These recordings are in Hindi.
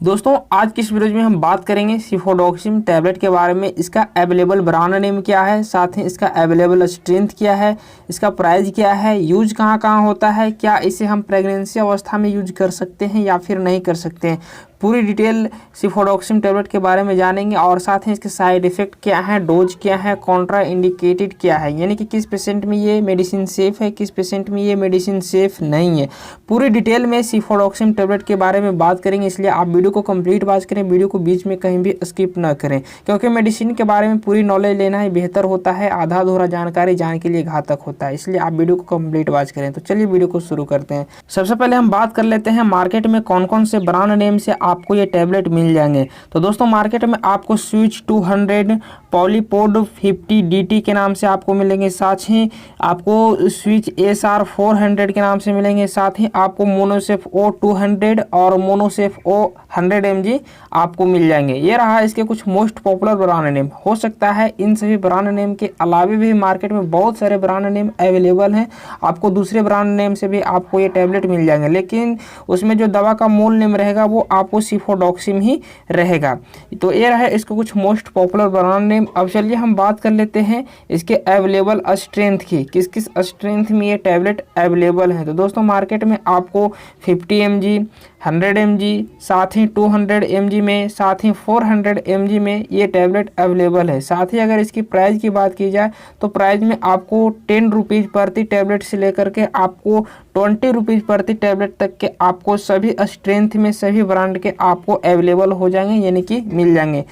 दोस्तों आज की इस वीडियो में हम बात करेंगे सिफोडोक्सिम टैबलेट के बारे में। इसका अवेलेबल ब्रांड नेम क्या है, साथ ही इसका अवेलेबल स्ट्रेंथ क्या है, इसका प्राइस क्या है, यूज कहाँ कहाँ होता है, क्या इसे हम प्रेगनेंसी अवस्था में यूज कर सकते हैं या फिर नहीं कर सकते हैं। पूरी डिटेल सिफोडोक्सिम टैबलेट के बारे में जानेंगे और साथ ही इसके साइड इफ़ेक्ट क्या है, डोज क्या है, कॉन्ट्रा इंडिकेटेड क्या है, यानी कि किस पेशेंट में ये मेडिसिन सेफ़ है, किस पेशेंट में ये मेडिसिन सेफ़ नहीं है। पूरी डिटेल में सिफोडोक्सिम टैबलेट के बारे में बात करेंगे, इसलिए आप वीडियो को कंप्लीट वॉच करें, वीडियो को बीच में कहीं भी स्किप ना करें, क्योंकि मेडिसिन के बारे में पूरी नॉलेज लेना ही बेहतर होता है। आधा अधूरा जानकारी जान के लिए घातक होता है, इसलिए आप वीडियो को कंप्लीट वॉच करें। तो चलिए वीडियो को शुरू करते हैं। सबसे पहले हम बात कर लेते हैं मार्केट में कौन कौन से ब्रांड नेम से आपको ये टैबलेट मिल जाएंगे। तो दोस्तों मार्केट में आपको स्विच 200, पॉलीपोड 50 DT के नाम से आपको मिलेंगे, साथ ही आपको स्विच SR 400 के नाम से मिलेंगे, साथ ही आपको मोनोसेफ O 200 और मोनोसेफ O 100 mg आपको मिल जाएंगे। ये रहा इसके कुछ मोस्ट पॉपुलर ब्रांड नेम। हो सकता है इन सभी ब्रांड नेम के अलावा भी मार्केट में बहुत सारे ब्रांड नेम अवेलेबल हैं, आपको दूसरे ब्रांड नेम से भी आपको ये टैबलेट मिल जाएंगे, लेकिन उसमें जो दवा का मूल नेम रहेगा वो आपको सिफोडोक्सिम ही रहेगा। तो ये रहा इसके कुछ मोस्ट पॉपुलर ब्रांड नेम। अब चलिए हम बात कर लेते हैं इसके अवेलेबल स्ट्रेंथ की, किस किस स्ट्रेंथ में ये टैबलेट अवेलेबल है। तो दोस्तों मार्केट में आपको 50 mg, 100 mg, साथ ही 200 mg में, साथ ही 400 mg में ये टैबलेट अवेलेबल है। साथ ही अगर इसकी प्राइस की बात की जाए तो प्राइस में आपको 10 रुपीज़ प्रति टैबलेट से लेकर के आपको 20 रुपीज़ प्रति टैबलेट तक के आपको सभी स्ट्रेंथ में सभी ब्रांड के आपको अवेलेबल हो जाएंगे, यानी कि मिल जाएंगे।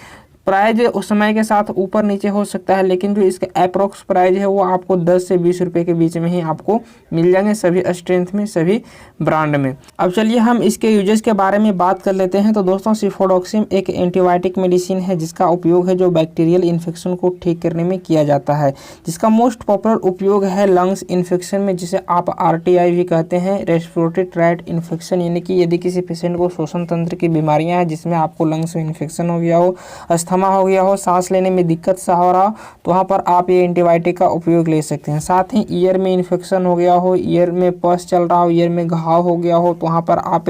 प्राइस उस समय के साथ ऊपर नीचे हो सकता है, लेकिन जो इसका अप्रोक्स प्राइस है वो आपको 10 से 20 रुपये के बीच में ही आपको मिल जाएंगे सभी स्ट्रेंथ में सभी ब्रांड में। अब चलिए हम इसके यूजेस के बारे में बात कर लेते हैं। तो दोस्तों सिफोडोक्सिम एक एंटीबायोटिक मेडिसिन है जिसका उपयोग है जो बैक्टीरियल इन्फेक्शन को ठीक करने में किया जाता है, जिसका मोस्ट पॉपुलर उपयोग है लंग्स इन्फेक्शन में, जिसे आप RTI भी कहते हैं, रेस्पिरेटरी ट्रैक्ट इन्फेक्शन, यानी कि यदि किसी पेशेंट को श्वसन तंत्र की बीमारियाँ हैं जिसमें आपको लंग्स में इन्फेक्शन हो गया हो, अस्थमा हो गया हो, सांस लेने में दिक्कत सा हो रहा हो, तो वहाँ पर आप ये एंटीबायोटिक का उपयोग ले सकते हैं। साथ ही ईयर में इन्फेक्शन हो गया हो, ईयर में पस चल रहा हो, ईयर में घाव हो गया हो, तो वहाँ पर आप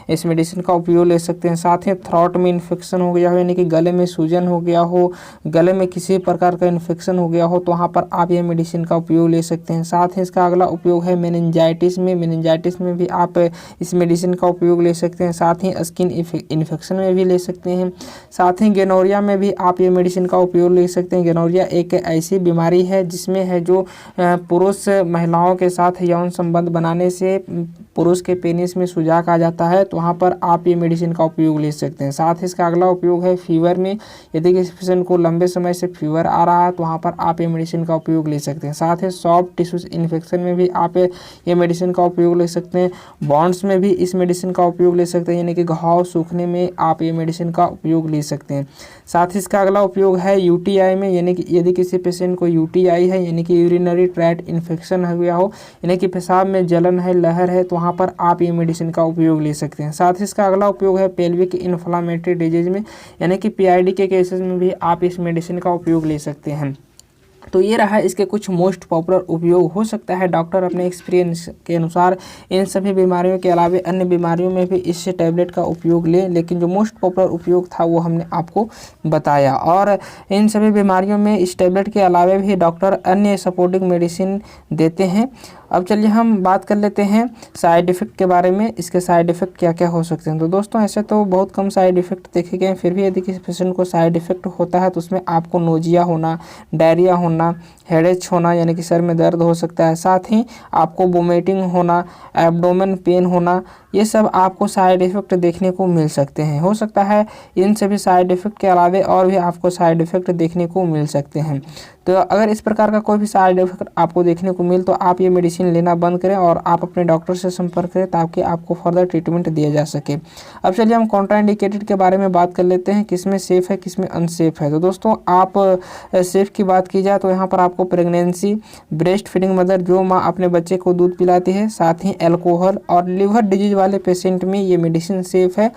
इस मेडिसिन का उपयोग ले सकते हैं। साथ ही थ्रोट में इन्फेक्शन हो गया हो, यानी कि गले में सूजन हो गया हो, गले में किसी प्रकार का इन्फेक्शन हो गया हो, तो वहाँ पर आप ये मेडिसिन का उपयोग ले सकते हैं। साथ ही इसका अगला उपयोग है मेनिंजाइटिस में, मेनिंजाइटिस में भी आप इस मेडिसिन का उपयोग ले सकते हैं। साथ ही स्किन इन्फेक्शन में भी ले सकते हैं। साथ ही गोनोरिया में भी आप ये मेडिसिन का उपयोग ले सकते हैं। गोनोरिया एक ऐसी बीमारी है जिसमें है जो पुरुष महिलाओं के साथ यौन संबंध बनाने से पुरुष के पेनिस में सुजाक आ जाता है, तो वहाँ पर आप ये मेडिसिन का उपयोग ले सकते हैं। साथ ही इसका अगला उपयोग है फीवर में, यदि किसी पेशेंट को लंबे समय से फीवर आ रहा है तो वहाँ पर आप ये मेडिसिन का उपयोग ले सकते हैं। साथ ही सॉफ्ट टिश्यूज इन्फेक्शन में भी आप ये मेडिसिन का उपयोग ले सकते हैं। बॉन्ड्स में भी इस मेडिसिन का उपयोग ले सकते हैं, यानी कि घाव सूखने में आप ये मेडिसिन का उपयोग ले सकते हैं। साथ ही इसका अगला उपयोग है UTI में, यानी कि यदि किसी पेशेंट को UTI है, यानी कि यूरिनरी ट्रैक्ट इन्फेक्शन हो गया हो, यानी कि पेशाब में जलन है, लहर है, तो वहाँ पर आप ये मेडिसिन का उपयोग ले सकते हैं। साथ ही इसका अगला उपयोग है पेल्विक इन्फ्लामेटरी डिजीज में, यानी कि PID के केसेस में भी आप इस मेडिसिन का उपयोग ले सकते हैं। तो ये रहा इसके कुछ मोस्ट पॉपुलर उपयोग। हो सकता है डॉक्टर अपने एक्सपीरियंस के अनुसार इन सभी बीमारियों के अलावा अन्य बीमारियों में भी इस टैबलेट का उपयोग लें, लेकिन जो मोस्ट पॉपुलर उपयोग था वो हमने आपको बताया। और इन सभी बीमारियों में इस टैबलेट के अलावा भी डॉक्टर अन्य सपोर्टिंग मेडिसिन देते हैं। अब चलिए हम बात कर लेते हैं साइड इफ़ेक्ट के बारे में, इसके साइड इफ़ेक्ट क्या क्या हो सकते हैं। तो दोस्तों ऐसे तो बहुत कम साइड इफ़ेक्ट देखे गए, फिर भी यदि किसी पेशेंट को साइड इफ़ेक्ट होता है तो उसमें आपको नोजिया होना, डायरिया होना, हेडेच होना, यानी कि सर में दर्द हो सकता है, साथ ही आपको वोमिटिंग होना, एब्डोमेन पेन होना, ये सब आपको साइड इफ़ेक्ट देखने को मिल सकते हैं। हो सकता है इन सभी साइड इफ़ेक्ट के अलावा और भी आपको साइड इफ़ेक्ट देखने को मिल सकते हैं। तो अगर इस प्रकार का कोई भी साइड इफ़ेक्ट आपको देखने को मिले तो आप ये मेडिसिन लेना बंद करें और आप अपने डॉक्टर से संपर्क करें ताकि आपको फर्दर ट्रीटमेंट दिया जा सके। अब चलिए हम कॉन्ट्राइंडिकेटेड के बारे में बात कर लेते हैं, किसमें सेफ़ है किसमें अनसेफ है। तो दोस्तों आप सेफ़ की बात की जाए तो यहाँ पर आपको प्रेगनेंसी, ब्रेस्ट फीडिंग मदर जो माँ अपने बच्चे को दूध पिलाती है, साथ ही अल्कोहल और लिवर डिजीज वाले पेशेंट में ये मेडिसिन सेफ़ है,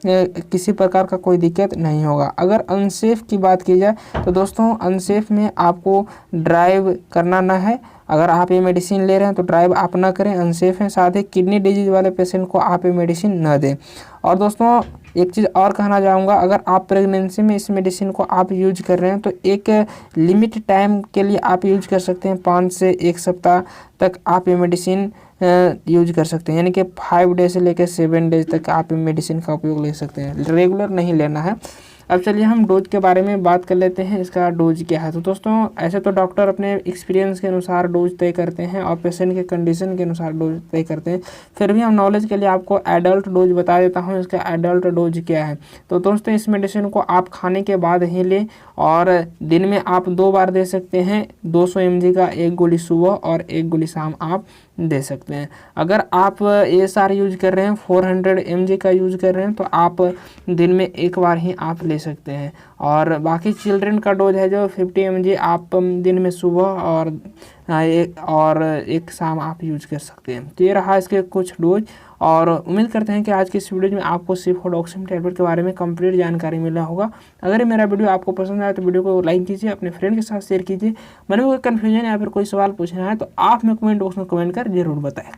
किसी प्रकार का कोई दिक्कत नहीं होगा। अगर अनसेफ की बात की जाए तो दोस्तों अनसेफ में आपको ड्राइव करना ना है, अगर आप ये मेडिसिन ले रहे हैं तो ड्राइव आप ना करें, अनसेफ है। साथ ही किडनी डिजीज वाले पेशेंट को आप ये मेडिसिन न दें। और दोस्तों एक चीज़ और कहना चाहूँगा, अगर आप प्रेगनेंसी में इस मेडिसिन को आप यूज कर रहे हैं तो एक लिमिट टाइम के लिए आप यूज कर सकते हैं। 5 से 1 सप्ताह तक आप ये मेडिसिन यूज कर सकते हैं, यानी कि 5 डे से लेकर 7 डेज तक आप मेडिसिन का उपयोग ले सकते हैं, रेगुलर नहीं लेना है। अब चलिए हम डोज के बारे में बात कर लेते हैं, इसका डोज क्या है। तो दोस्तों ऐसे तो डॉक्टर अपने एक्सपीरियंस के अनुसार डोज तय करते हैं और पेशेंट के कंडीशन के अनुसार डोज तय करते हैं, फिर भी हम नॉलेज के लिए आपको एडल्ट डोज बता देता हूँ। इसका एडल्ट डोज क्या है, तो दोस्तों इस मेडिसिन को आप खाने के बाद ही लें और दिन में आप 2 बार दे सकते हैं। 200 mg का 1 गोली सुबह और 1 गोली शाम आप दे सकते हैं। अगर आप ASR यूज कर रहे हैं, 400 mg का यूज कर रहे हैं, तो आप दिन में 1 बार ही आप ले सकते हैं। और बाकी चिल्ड्रन का डोज है जो 50 mg आप दिन में सुबह और एक शाम आप यूज कर सकते हैं। तो ये रहा इसके कुछ डोज, और उम्मीद करते हैं कि आज की इस वीडियो में आपको सिफोडोक्सिम टैबलेट के बारे में कंप्लीट जानकारी मिला होगा। अगर ये मेरा वीडियो आपको पसंद आया तो वीडियो को लाइक कीजिए, अपने फ्रेंड के साथ शेयर कीजिए। मन में कोई कन्फ्यूजन या फिर कोई सवाल पूछना है तो आप हमें कमेंट बॉक्स में कमेंट कर जरूर बताएं।